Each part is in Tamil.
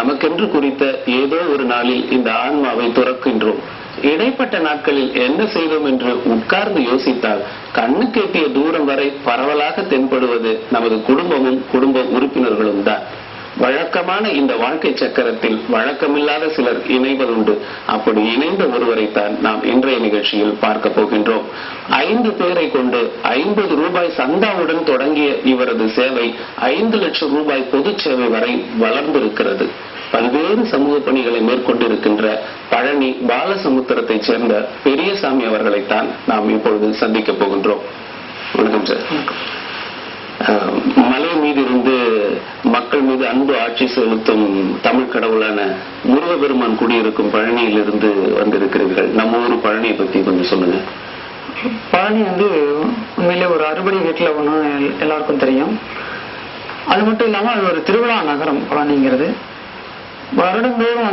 நமக்கென்று குறித்த ஏதோ ஒரு நாளில் இந்த ஆன்மாவை துறக்கின்றோம். இடைப்பட்ட நாட்களில் என்ன செய்தோம் என்று உட்கார்ந்து யோசித்தால் கண்ணுக்கு எட்டிய தூரம் வரை பரவலாக தென்படுவது நமது குடும்பமும் குடும்ப உறுப்பினர்களும் தான். வழக்கமான இந்த வாழ்க்கை சக்கரத்தில் வழக்கமில்லாத சிலர் இணைவதுண்டு. அப்படி இணைந்த ஒருவரைத்தான் நாம் இன்றைய நிகழ்ச்சியில் பார்க்க போகின்றோம். 5 பேரை கொண்டு 50 ரூபாய் சந்தாவுடன் தொடங்கிய இவரது சேவை 5 லட்சம் ரூபாய் பொது சேவை வரை வளர்ந்திருக்கிறது. பல்வேறு சமூக பணிகளை மேற்கொண்டிருக்கின்ற பழனி பாலசமுத்திரத்தை சேர்ந்த பெரியசாமி அவர்களைத்தான் நாம் இப்பொழுது சந்திக்க போகின்றோம். வணக்கம் சார். மலை மீது இருந்து மக்கள் மீது அன்பு ஆட்சி செலுத்தும் தமிழ் கடவுளான முருகபெருமான் குடியிருக்கும் பழனியிலிருந்து வந்திருக்கிறீர்கள். நம்ம ஊர் பழனியை பத்தி கொஞ்சம் சொல்லுங்க. பழனி உண்மையிலே ஒரு அறுபடை வீட்டுல ஒண்ணு எல்லாருக்கும் தெரியும். அது மட்டும் இல்லாம அது ஒரு திருவிழா நகரம் பழனிங்கிறது. வருடந்தோறும்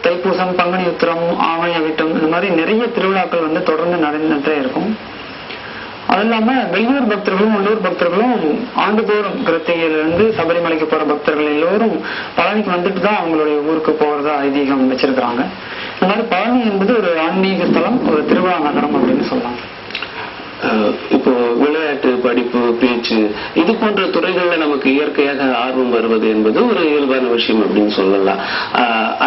தைப்பூசம், பங்குனி உத்திரம், ஆவணி அவிட்டம் இந்த மாதிரி நிறைய திருவிழாக்கள் தொடர்ந்து நடந்துட்டே இருக்கும். அது இல்லாம வெளியூர் பக்தர்களும் உள்ளூர் பக்தர்களும் ஆண்டுதோறும் கிருத்திகையிலிருந்து சபரிமலைக்கு போற பக்தர்கள் எல்லோரும் பழனிக்கு வந்துட்டு தான் அவங்களுடைய ஊருக்கு போறதா ஐதீகம் வச்சிருக்கிறாங்க. இந்த மாதிரி பழனி என்பது ஒரு ஆன்மீக ஸ்தலம், ஒரு திருவிழா நகரம் அப்படின்னு சொல்லலாம். இப்போ விளையாட்டு, படிப்பு, பேச்சு இது போன்ற துறைகள்ல நமக்கு இயற்கையாக ஆர்வம் வருவது என்பது ஒரு இயல்பான விஷயம் அப்படின்னு சொல்லலாம்.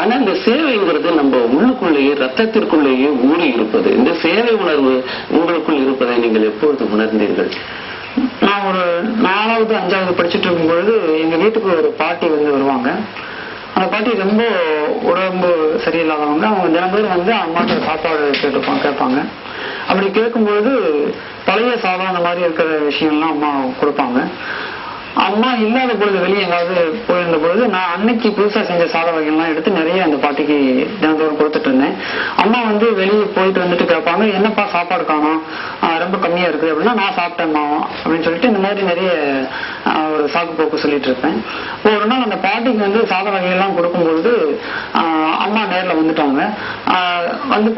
ஆனா இந்த சேவைங்கிறது நம்ம உள்ளுக்குள்ளேயே ரத்தத்திற்குள்ளேயே ஊறி இருப்பது. இந்த சேவை உணர்வு உங்களுக்குள் இருப்பதை நீங்கள் எப்பொழுது உணர்ந்தீர்கள்? நான் ஒரு 4வது 5வது படிச்சுட்டு இருக்கும் பொழுது எங்க வீட்டுக்கு ஒரு பாட்டி வருவாங்க. அந்த பாட்டி ரொம்ப உடம்பு சரியில்லாதவங்க. அவங்க தினந்தோறும் அம்மாட்ட சாப்பாடு கேட்பாங்க. அப்படி கேட்கும்பொழுது பழைய சாதம் அந்த மாதிரி இருக்கிற விஷயம்லாம் அம்மா கொடுப்பாங்க. அம்மா இல்லாத பொழுது வெளியே எங்காவது போயிருந்த பொழுது நான் அன்னைக்கு புதுசா செஞ்ச சாத வகைகள்லாம் எடுத்து நிறைய அந்த பாட்டிக்கு தினந்தோறும் கொடுத்துட்டு இருந்தேன். அம்மா வெளியே போயிட்டு வந்துட்டு கேட்பாங்க, என்னப்பா சாப்பாடு காணோம், ரொம்ப கம்மியா இருக்குது அப்படின்னா, நான் சாப்பிட்டேன்மா அப்படின்னு சொல்லிட்டு இந்த மாதிரி நிறைய ஒரு சாக்கு போக்கு சொல்லிட்டு இருப்பேன். ஒரு நாள் அந்த பாட்டிக்கு சாத வகைகள்லாம் கொடுக்கும்பொழுது அம்மா நேரில் வந்துட்டாங்க.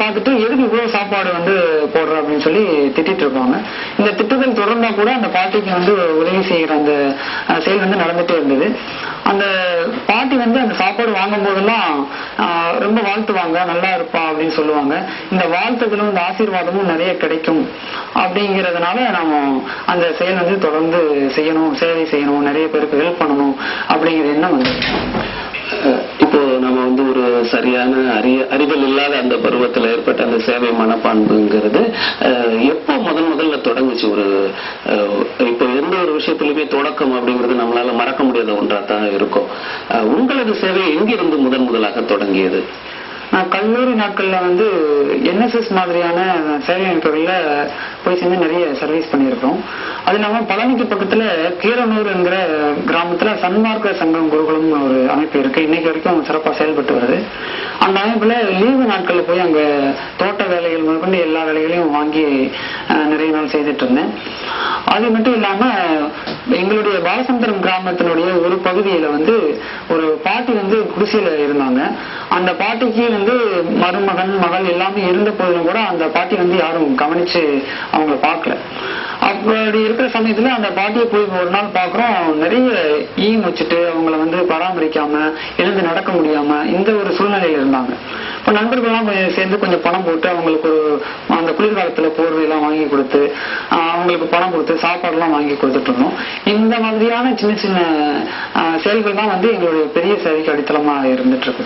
பார்த்துட்டு எதுக்கு இவ்வளவு சாப்பாடு போடுற அப்படின்னு சொல்லி திட்டிட்டு இருப்பாங்க. இந்த திட்டத்தில் தொடர்ந்தா கூட அந்த பாட்டிக்கு உதவி செய்கிற அந்த செயல் நடந்துட்டே இருந்தது. அந்த பாட்டி அந்த சாப்பாடு வாங்கும் போதெல்லாம் ரொம்ப வாழ்த்துவாங்க, நல்லா இருப்பா அப்படின்னு சொல்லுவாங்க. இந்த வாழ்த்துக்களும் இந்த ஆசீர்வாதமும் நிறைய கிடைக்கும் அப்படிங்கிறதுனால நாம அந்த செயல் தொடர்ந்து செய்யணும், சேவை செய்யணும், நிறைய பேருக்கு ஹெல்ப் பண்ணணும் அப்படிங்கிற எண்ணம் இப்போ நம்ம ஒரு சரியான அறிதல் இல்லாத அந்த பருவத்தில் ஏற்பட்ட அந்த சேவை மனப்பான்புங்கிறது எப்போ முதல்ல தொடங்குச்சு? இப்போ எந்த ஒரு விஷயத்திலுமே தொடக்கம் அப்படிங்கிறது நம்மளால மறக்க முடியாத ஒன்றா தான் இருக்கும். உங்களது சேவை எங்கிருந்து முதலாக தொடங்கியது? நான் கல்லூரி நாட்கள்ல NSS மாதிரியான சேவை அமைப்புகள்ல போய் சேர்ந்து நிறைய சர்வீஸ் பண்ணியிருக்கோம். அது இல்லாம பழனிக்கு பக்கத்துல கீரனூர் என்கிற கிராமத்துல சன்மார்க்க சங்கம் குருகுலம் ஒரு அமைப்பு இருக்கு. இன்னைக்கு வரைக்கும் சிறப்பா செயல்பட்டு வருது. அந்த அமைப்புல லீவு நாட்கள்ல போய் அங்க தோட்ட வேலைகள் முதற்கொண்டு எல்லா வேலைகளையும் வாங்கி நிறைய நாள் செய்துட்டு இருந்தேன். அது மட்டும் இல்லாம எங்களுடைய பாலசமுத்திரம் கிராமத்தினுடைய ஒரு பகுதியில ஒரு பாட்டி குடிசையில இருந்தாங்க. அந்த பாட்டிக்கு மருமகன் மகள் எல்லாமே இருந்த போதிலும் கூட அந்த பாட்டி யாரும் கவனிச்சு அவங்களை பார்க்கல. அப்படி இருக்கிற சமயத்துல அந்த பாட்டியை போய் ஒரு நாள் பாக்குறோம், நிறைய வச்சுட்டு அவங்களை பராமரிக்காம எழுந்து நடக்க முடியாம இந்த ஒரு சூழ்நிலையில இருந்தாங்க. இப்ப நண்பர்கள்லாம் சேர்ந்து கொஞ்சம் பணம் போட்டு அவங்களுக்கு அந்த குளிர்காலத்துல போர்வையெல்லாம் வாங்கி கொடுத்து அவங்களுக்கு பணம் கொடுத்து சாப்பாடு எல்லாம் வாங்கி கொடுத்துட்டு இருந்தோம். இந்த மாதிரியான சின்ன சின்ன செயல்கள் தான் எங்களுடைய பெரிய சேவைக்கு அடித்தளமா இருந்துட்டு இருக்கு.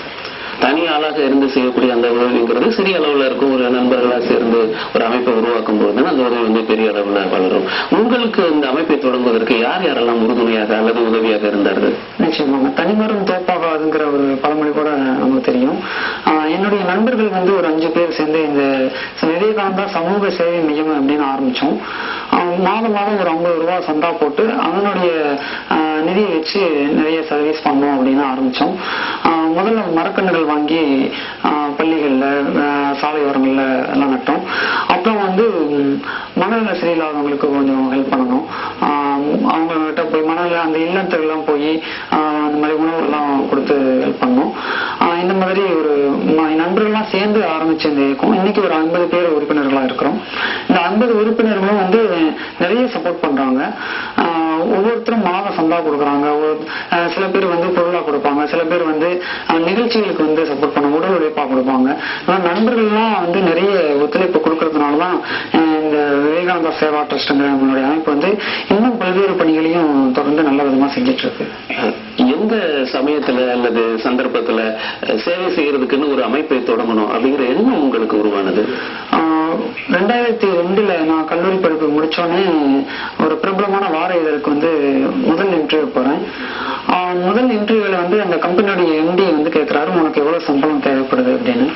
தனி ஆளாக இருந்து செய்யக்கூடிய அந்த உதவிங்கிறது சிறிய அளவுல இருக்கும். ஒரு நண்பர்களாக சேர்ந்து ஒரு அமைப்பை உருவாக்கும் போது அந்த உதவி பெரிய அளவுல வளரும். உங்களுக்கு இந்த அமைப்பை தொடங்குவதற்கு யாரெல்லாம் உறுதுணையாக அல்லது உதவியாக இருந்தார்கள்? நிச்சயமாக தனிமரம் தோப்பாகாதுங்கிற ஒரு பழமொழி கூட நமக்கு தெரியும். என்னுடைய நண்பர்கள் ஒரு 5 பேர் சேர்ந்து இந்த விவேகானந்தா சமூக சேவை மையம் அப்படின்னு ஆரம்பிச்சோம். மாதம் ஒரு 50 ரூபாய் சந்தா போட்டு அதனுடைய நிதியை வச்சு நிறைய சர்வீஸ் பண்ணோம் அப்படின்னு ஆரம்பிச்சோம். முதல்ல மரக்கன்றுகள் வாங்கி பள்ளிகள்ல சாலையோரங்கள்ல எல்லாம் நட்டோம். அப்புறம் மணல் வசதி இல்லாதவங்களுக்கு கொஞ்சம் ஹெல்ப் பண்ணணும். அவங்ககிட்ட போய் மணல அந்த இல்லத்துக்கெல்லாம் போய் அந்த மாதிரி உணவு எல்லாம் கொடுத்து ஹெல்ப் பண்ணோம். இந்த மாதிரி ஒரு நண்பர்கள்லாம் சேர்ந்து ஆரம்பிச்ச இந்த இயக்கம் இன்னைக்கு ஒரு 50 பேர் உறுப்பினர்களா இருக்கிறோம். இந்த 50 உறுப்பினர்களும் நிறைய சப்போர்ட் பண்றாங்க. ஒவ்வொருத்தரும் மாத சந்தா கொடுக்குறாங்க. சில பேர் வந்து பொருளா கொடுப்பாங்க, சில பேர் வந்து நிகழ்ச்சிகளுக்கு வந்து சப்போர்ட் பண்ண உடல் உழைப்பா கொடுப்பாங்க. நண்பர்கள்லாம் வந்து நிறைய ஒத்துழைப்பு கொடுக்கறதுனாலதான் இந்த விவேகானந்தா சேவா ட்ரஸ்ட்ங்கிற நம்மளுடைய அமைப்பு வந்து இன்னும் பல்வேறு பணிகளையும் தொடர்ந்து நல்ல விதமா செஞ்சிட்டு இருக்கு. எந்த சமயத்துல அல்லது சந்தர்ப்பத்துல சேவை செய்யறதுக்குன்னு ஒரு அமைப்பை தொடங்கணும் அப்படிங்கிற எண்ணம் உங்களுக்கு உருவானது? 2002 நான் கல்லூரி படிப்பு முடிச்சோன்னே ஒரு பிரபலமான வார இதழுக்கு வந்து முதல் இன்டர்வியூ போறேன். முதல் இன்டர்வியூல வந்து அந்த கம்பெனியோடைய எம்டி வந்து கேட்கிறாரு, உனக்கு எவ்வளவு சம்பளம் தேவைப்படுது அப்படின்னு.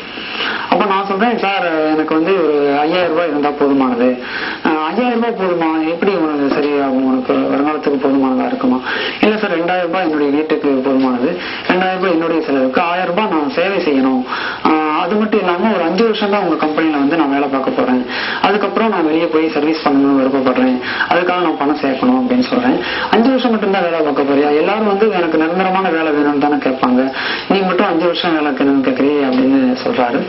அப்ப நான் சொல்றேன், சார் எனக்கு வந்து ஒரு 5000 ரூபாய் இருந்தா போதுமானது. 5000 ரூபாய் போதுமா? எப்படி உனக்கு சரியாகும்? உனக்கு வருங்காலத்துக்கு போதுமானதா இருக்குமா? இல்ல சார், 2000 ரூபாய் என்னுடைய வீட்டுக்கு போதுமானது, 2000 ரூபாய் என்னுடைய செலவுக்கு, 1000 ரூபாய் நான் சேவை செய்யணும். அது மட்டும் இல்லாம ஒரு 5 வருஷம் தான் உங்க கம்பெனில வந்து நான் வேலை பார்க்க போறேன். அதுக்கப்புறம் நான் வெளியே போய் சர்வீஸ் பண்ணணும்னு விருப்பப்படுறேன். அதுக்காக நான் பணம் சேர்க்கணும் அப்படின்னு சொல்றேன். 5 வருஷம் மட்டும்தான் வேலை பார்க்க போறியா? எல்லாரும் வந்து எனக்கு நிரந்தரமான வேலை வேணும்னு தானே கேட்பாங்க, நீ மட்டும் 5 வருஷம் வேலை வேணும்னு கேட்கறீ அப்படின்னு சொல்றாரு.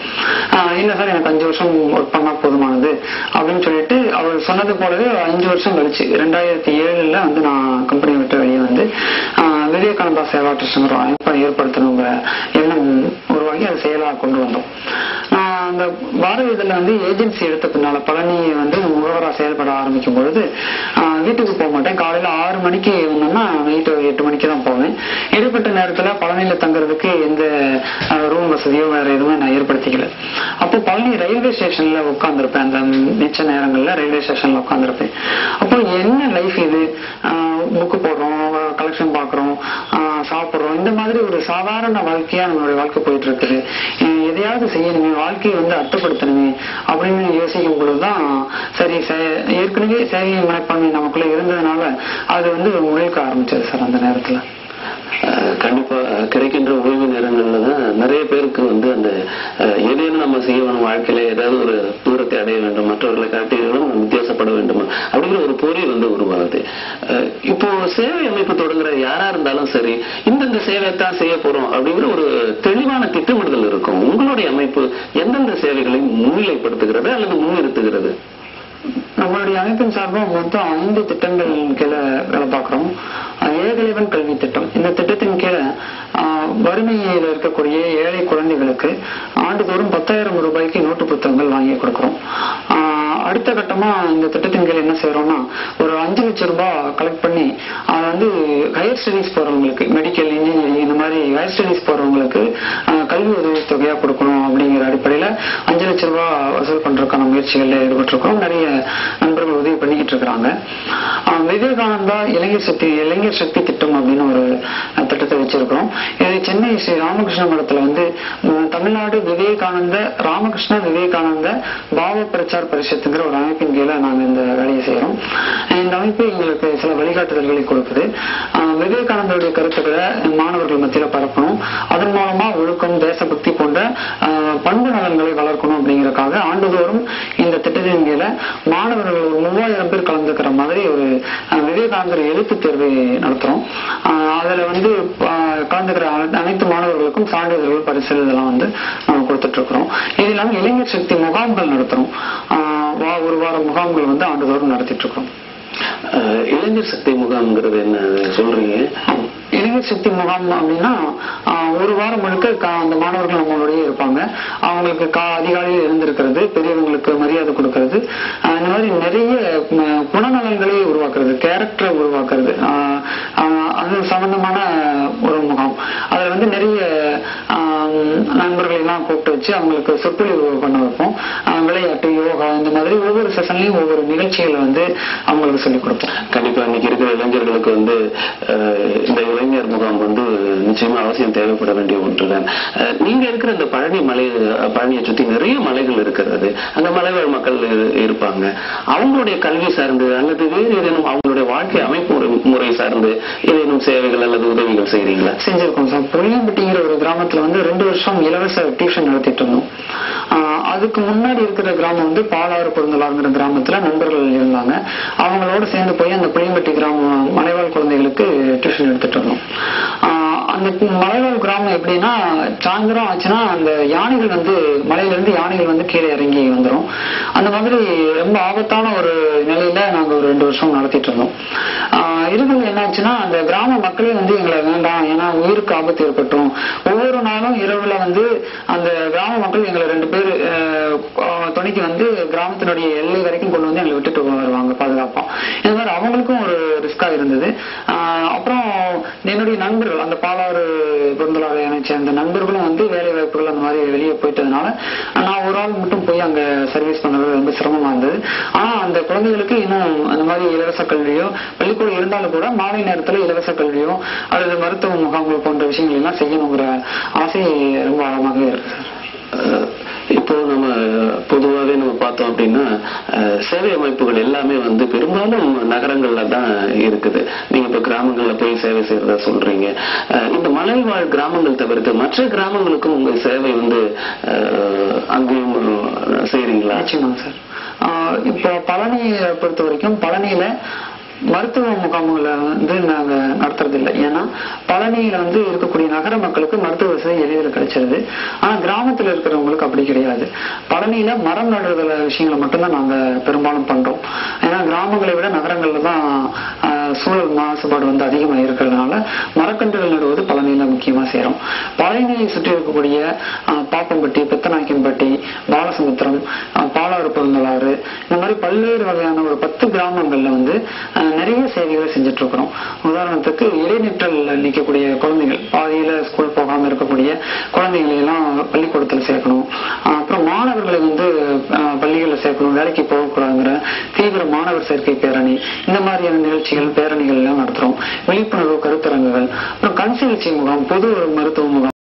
இல்ல சார், எனக்கு 5 வருஷம் ஒர்க் பண்ணா போதுமானது அப்படின்னு சொல்லிட்டு அவர் சொன்னது போலவே 5 வருஷம் கழிச்சு 2007 வந்து நான் கம்பெனியை விட்டு வெளியே வந்து விவேகானந்தா சேவா ட்ரஸ்ட்ங்கிற அமைப்பை ஏற்படுத்தணுங்கிற எண்ணம் உருவாகி அதை செயலாக கொண்டு வந்தோம். அந்த வார இதழில் வந்து ஏஜென்சி எடுத்த பின்னால பழனி வந்து முகவரா செயல்பட ஆரம்பிக்கும் பொழுது வீட்டுக்கு போக மாட்டேன். காலையில 6 மணிக்கு வந்தோம்னா நைட்டு 8 மணிக்கு தான் போவேன். இடைப்பட்ட நேரத்துல பழனியில தங்குறதுக்கு எந்த ரூம் வசதியோ வேற எதுவுமே நான் ஏற்படுத்திக்கல. அப்போ பழனி ரயில்வே ஸ்டேஷன்ல உட்காந்துருப்பேன். அந்த மிச்ச நேரங்கள்ல ரயில்வே ஸ்டேஷன்ல உட்காந்துருப்பேன். அப்போ என்ன லைஃப் இது? புக்கு போடுறோம், கலெக்ஷன் பாக்குறோம், சாப்பிடுறோம், இந்த மாதிரி ஒரு சாதாரண வாழ்க்கையா நம்மளுடைய வாழ்க்கை போயிட்டு இருக்குது. எதையாவது செய்யணுமே, வாழ்க்கையை வந்து அர்த்தப்படுத்தணுமே அப்படின்னு யோசிக்கும் பொழுதுதான் சரி, ஏற்கனவே சேவை மனப்பான்மை நமக்குள்ள இருந்ததுனால அது வந்து முழுக்க ஆரம்பிச்சது சார். அந்த நேரத்துல கண்டிப்பா கிடைக்கின்ற ஓய்வு நேரங்கள்ல தான் நிறைய பேருக்கு வந்து அந்த ஏதேனும் நம்ம செய்ய வேணும், வாழ்க்கையில ஏதாவது ஒரு தூரத்தை அடைய வேண்டும், மற்றவர்களை காட்டிலும் வித்தியாசப்பட வேண்டும் அப்படிங்கிற ஒரு பொறி வந்து உருவாகுது. இப்போ சேவை அமைப்பு தொடங்குற யாரா இருந்தாலும் சரி, இந்தந்த சேவைத்தான் செய்ய போறோம் அப்படிங்கிற ஒரு தெளிவான திட்டமிடுதல் இருக்கும். உங்களுடைய அமைப்பு எந்தெந்த சேவைகளை முன்னிலைப்படுத்துகிறது அல்லது முன்னிறுத்துகிறது? நம்மளுடைய அமைப்பின் சார்பாக மொத்தம் 5 திட்டங்கள் கீழே வேலை பார்க்கிறோம். ஏகலைவன் கல்வி திட்டம், இந்த திட்டத்தின் கீழே வறுமையில் இருக்கக்கூடிய ஏழை குழந்தைகளுக்கு ஆண்டுதோறும் 10,000 ரூபாய்க்கு நோட்டு புத்தகங்கள் வாங்கி கொடுக்கிறோம். அடுத்த கட்டமா இந்த திட்டத்தின் கீழ் என்ன செய்யறோம்னா, ஒரு 5 லட்சம் ரூபாய் கலெக்ட் பண்ணி அதை வந்து ஹையர் ஸ்டடிஸ் போறவங்களுக்கு, மெடிக்கல், இன்ஜினியரிங் இந்த மாதிரி ஹையர் ஸ்டடிஸ் போறவங்களுக்கு கல்வி உதவி தொகையா கொடுக்கணும் அப்படிங்கிற அடிப்படையில 5 லட்சம் ரூபாய் வசூல் பண்றதுக்கான முயற்சிகள்ல ஈடுபட்டிருக்கோம். நிறைய நண்பர்கள் உதவி பண்ணிக்கிட்டு இருக்கிறாங்க. விவேகானந்தா இளைஞர் சக்தி திட்டம் அப்படின்னு ஒரு திட்டத்தை வச்சிருக்கிறோம். இது சென்னை ஸ்ரீ ராமகிருஷ்ண மடத்துல வந்து தமிழ்நாடு ராமகிருஷ்ண விவேகானந்த பாவ பிரச்சார் பரிஷத்துங்கிற ஒரு அமைப்பின் கீழே நாங்க இந்த வேலையை செய்யறோம். இந்த அமைப்பு எங்களுக்கு சில வழிகாட்டுதல்களை கொடுக்குது. விவேகானந்தருடைய கருத்துக்களை மாணவர்கள் மத்தியில பரப்பணும், அதன் மூலமா ஒழுக்கம், தேசபக்தி போன்ற பண்பு நலன்களை வளர்க்கணும் அப்படிங்கறதுக்காக ஆண்டுதோறும் இந்த திட்டத்தின் கீழே மாணவர்கள் ஒரு 3000 பேர் கலந்துக்கிற மாதிரி ஒரு விவேகானந்தர் எழுத்து தேர்வை நடத்துறோம். அதுல வந்து கலந்துக்கிற அனைத்து மாணவர்களுக்கும் சான்றிதழ்கள், பரிசுகள் இதெல்லாம் வந்து கொடுத்துட்டு இருக்கிறோம். இது இல்லாம இளைஞர் சக்தி முகாம்கள் நடத்துறோம். ஒரு வார முகாம்கள் வந்து ஆண்டுதோறும் நடத்திட்டு இருக்கோம். இளைஞர் சக்தி முகாம்ங்கிறது என்ன சொல்றீங்க? இளைஞர் சக்தி முகாம் அப்படின்னா ஒரு வாரம் முழுக்க அந்த மாணவர்கள் நம்மளுடைய இருப்பாங்க. அவங்களுக்கு அதிகாலையில் இருந்திருக்கிறது, பெரியவங்களுக்கு மரியாதை கொடுக்கறது, இந்த மாதிரி நிறைய குணநலன்களை உருவாக்குறது, கேரக்டரை உருவாக்குறது, அது சம்பந்தமான ஒரு முகாம். அதுல வந்து நிறைய நண்பர்களை எல்லாம் கூப்பிட்டு வச்சு அவங்களுக்கு சொற்பொழிவு பண்ண வைப்போம். விளையாட்டு, யோகா, இந்த மாதிரி ஒவ்வொரு செஷன்லயும் ஒவ்வொரு நிகழ்ச்சிகளை வந்து அவங்களுக்கு சொல்லிக் கொடுப்போம். கண்டிப்பா இன்னைக்கு இருக்கிற இளைஞர்களுக்கு வந்து இந்த இளைஞர் முகாம் வந்து நிச்சயமா அவசியம் தேவைப்பட வேண்டிய ஒன்றுதான். நீங்க இருக்கிற இந்த பழனியை சுத்தி நிறைய மலைகள் இருக்கிறது. அந்த மலைவாழ் மக்கள் இருப்பாங்க. அவங்களுடைய கல்வி சார்ந்து அல்லது வேறு ஏதேனும் அவங்களுடைய வாழ்க்கை அமைப்பு முறை சார்ந்து ஏதேனும் சேவைகள் அல்லது உதவிகள் செய்யறீங்களா? செஞ்சிருக்கோம் சார். புளியம்பட்டிங்கிற ஒரு கிராமத்துல வந்து 2 வருஷம் இலவச டியூஷன் நடத்திட்டு இருந்தோம். அதுக்கு முன்னாடி இருக்கிற கிராமம் வந்து பாலாறு பொருந்தலாங்கிற கிராமத்துல நண்பர்கள் இருந்தாங்க. அவங்களோட சேர்ந்து போய் அந்த புளியம்பட்டி கிராம மலைவாழ் குழந்தைகளுக்கு டியூஷன் எடுத்துட்டு இருந்தோம். அந்த மலைவாழ் கிராமம் எப்படின்னா சாயந்தரம் ஆச்சுன்னா அந்த யானைகள் வந்து மலையிலிருந்து யானைகள் வந்து கீழே இறங்கி வந்துடும். அந்த மாதிரி ரொம்ப ஆபத்தான ஒரு நிலையில நாங்க ஒரு 2 வருஷம் நடத்திட்டு இருந்தோம். இறுதியில் என்னாச்சுன்னா அந்த கிராம மக்களே வந்து எங்களை வேண்டாம், ஏன்னா உயிருக்கு ஆபத்து ஏற்பட்டோம். ஒவ்வொரு நாளும் இரவுல வந்து அந்த கிராம மக்கள் எங்களை 2 பேர் துணைக்கு வந்து கிராமத்தினுடைய எல்லை வரைக்கும் கொண்டு வந்து எங்களை விட்டுட்டு வருவாங்க பாதுகாப்பா. இந்த மாதிரி அவங்களுக்கும் ஒரு ரிஸ்கா இருந்தது. அப்புறம் என்னுடைய நண்பர்கள் அந்த பாலாறு பொருந்தலாறு நினைச்ச அந்த நண்பர்களும் வந்து வேலை வாய்ப்புகள் அந்த மாதிரி வெளியே போயிட்டதுனால நான் ஒரு ஆள் மட்டும் போய் அங்க சர்வீஸ் பண்றது ரொம்ப சிரமமா இருந்தது. ஆனா அந்த குழந்தைகளுக்கு இன்னும் அந்த மாதிரி இலவச கல்வியோ, பள்ளிக்கூடம் இருந்தாலும் கூட மாலை நேரத்துல இலவச கல்வியோ அல்லது மருத்துவ முகாம்கள் போன்ற விஷயங்கள் எல்லாம் செய்யணுங்கிற ஆசை ரொம்ப ஆழமாக இருக்கு சார். இப்போ நம்ம பொதுவாகவே நம்ம பார்த்தோம் அப்படின்னா சேவை அமைப்புகள் எல்லாமே வந்து பெரும்பாலும் நகரங்கள்ல தான் இருக்குது. நீங்க இப்ப கிராமங்கள்ல போய் சேவை செய்யறதா சொல்றீங்க. இந்த மலைவாழ் கிராமங்கள் தவிர்த்து மற்ற கிராமங்களுக்கும் உங்க சேவை வந்து அங்கேயும் செய்யறீங்களா? நிச்சயமா சார். இப்போ பழனியை பொறுத்த வரைக்கும் பழனியில மருத்துவ முகாம்களை வந்து நாங்க நடத்துறது இல்லை. ஏன்னா பழனியில வந்து இருக்கக்கூடிய நகர மக்களுக்கு மருத்துவ வசதி எளிதில் கிடைச்சிருது. ஆனா கிராமத்துல இருக்கிறவங்களுக்கு அப்படி கிடையாது. பழனியில மரம் நடுறதுல விஷயங்களை மட்டும்தான் நாங்க பெரும்பாலும் பண்றோம். ஏன்னா கிராமங்களை விட நகரங்கள்ல தான் சூழல் மாசுபாடு வந்து அதிகமா இருக்கிறதுனால மரக்கன்றுகள் நடுவது பழனியில முக்கியமா செய்யறோம். பழனியை சுற்றி இருக்கக்கூடிய பாப்பம்பட்டி, பெத்தநாயக்கன்பட்டி, பாலசமுத்திரம், பாலாறு பொருந்தலாறு, இந்த மாதிரி பல்வேறு வகையான ஒரு 10 கிராமங்கள்ல வந்து நிறைய சேவைகளை செஞ்சுட்டு இருக்கிறோம். உதாரணத்துக்கு இடைநிற்றல் நீக்கக்கூடிய குழந்தைகள், பாதியில ஸ்கூல் போகாம இருக்கக்கூடிய குழந்தைகளை எல்லாம் பள்ளிக்கூடத்தில் சேர்க்கணும். அப்புறம் மாணவர்களை வந்து பள்ளிகளில் சேர்க்கணும், வேலைக்கு போகக்கூடாதுங்கிற தீவிர மாணவர் சேர்க்கை பேரணி, இந்த மாதிரியான நிகழ்ச்சிகள் பேரணிகள் எல்லாம் நடத்துறோம். விழிப்புணர்வு கருத்தரங்குகள், அப்புறம் கண் சிகிச்சை முகாம், பொது மருத்துவ முகாம்